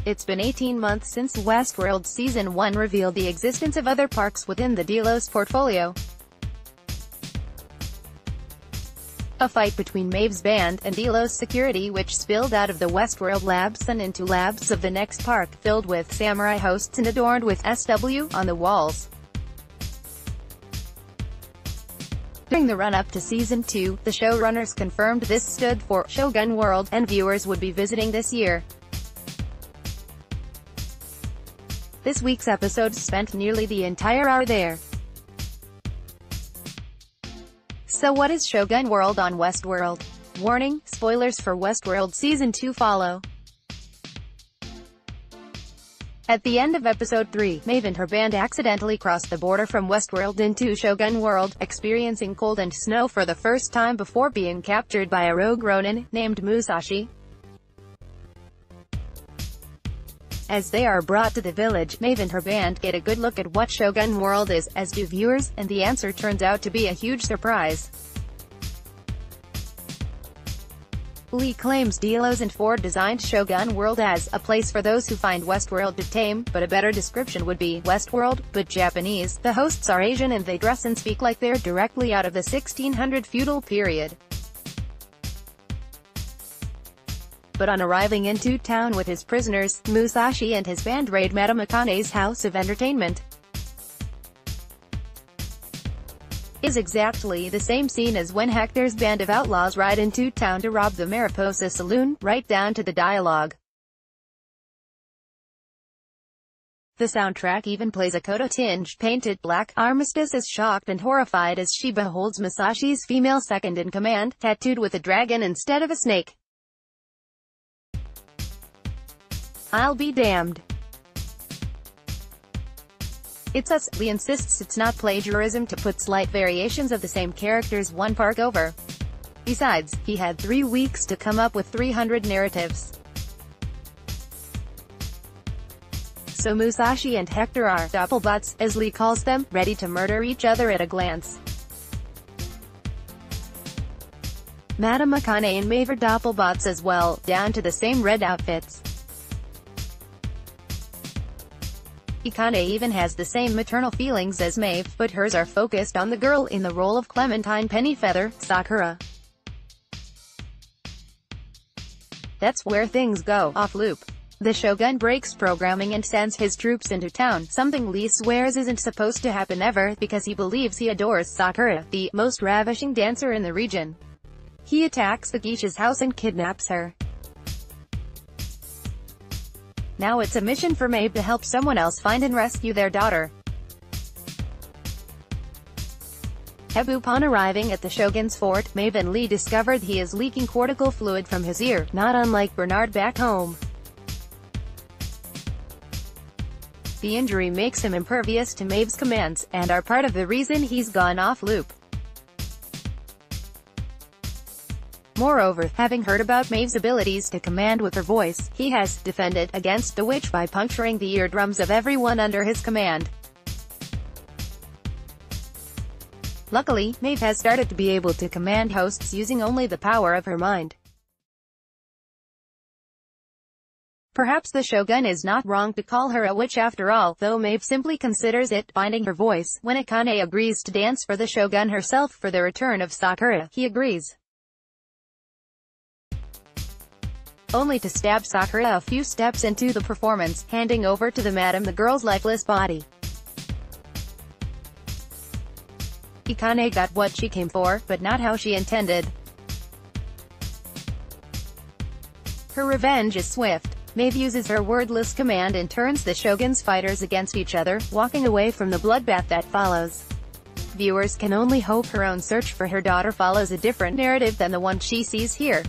It's been 18 months since Westworld Season 1 revealed the existence of other parks within the Delos portfolio. A fight between Maeve's band and Delos security which spilled out of the Westworld labs and into labs of the next park, filled with samurai hosts and adorned with SW on the walls. During the run-up to Season 2, the showrunners confirmed this stood for Shogun World, and viewers would be visiting this year. This week's episode spent nearly the entire hour there. So what is Shogun World on Westworld? Warning, spoilers for Westworld Season 2 follow. At the end of Episode 3, Maeve and her band accidentally crossed the border from Westworld into Shogun World, experiencing cold and snow for the first time before being captured by a rogue ronin, named Musashi. As they are brought to the village, Maeve and her band get a good look at what Shogun World is, as do viewers, and the answer turns out to be a huge surprise. Lee claims Delos and Ford designed Shogun World as a place for those who find Westworld to tame, but a better description would be Westworld, but Japanese. The hosts are Asian and they dress and speak like they're directly out of the 1600 feudal period. But on arriving into town with his prisoners, Musashi and his band raid Madame Akane's house of entertainment. Is exactly the same scene as when Hector's band of outlaws ride into town to rob the Mariposa Saloon, right down to the dialogue. The soundtrack even plays a Kodo-tinged, painted black. Armistice is shocked and horrified as she beholds Musashi's female second-in-command, tattooed with a dragon instead of a snake. I'll be damned. It's us. Lee insists it's not plagiarism to put slight variations of the same characters one park over. Besides, he had 3 weeks to come up with 300 narratives. So Musashi and Hector are doppelbots, as Lee calls them, ready to murder each other at a glance. Madame Akane and Maeve are doppelbots as well, down to the same red outfits. Akane even has the same maternal feelings as Maeve, but hers are focused on the girl in the role of Clementine Pennyfeather, Sakura. That's where things go off-loop. The Shogun breaks programming and sends his troops into town, something Lee swears isn't supposed to happen ever, because he believes he adores Sakura, the most ravishing dancer in the region. He attacks the geisha's house and kidnaps her. Now it's a mission for Maeve to help someone else find and rescue their daughter. Upon arriving at the Shogun's fort, Maeve and Lee discovered he is leaking cortical fluid from his ear, not unlike Bernard back home. The injury makes him impervious to Maeve's commands, and are part of the reason he's gone off-loop. Moreover, having heard about Maeve's abilities to command with her voice, he has defended against the witch by puncturing the eardrums of everyone under his command. Luckily, Maeve has started to be able to command hosts using only the power of her mind. Perhaps the Shogun is not wrong to call her a witch after all, though Maeve simply considers it binding her voice. When Akane agrees to dance for the Shogun herself for the return of Sakura, he agrees. Only to stab Sakura a few steps into the performance, handing over to the madam the girl's lifeless body. Akane got what she came for, but not how she intended. Her revenge is swift. Maeve uses her wordless command and turns the Shogun's fighters against each other, walking away from the bloodbath that follows. Viewers can only hope her own search for her daughter follows a different narrative than the one she sees here.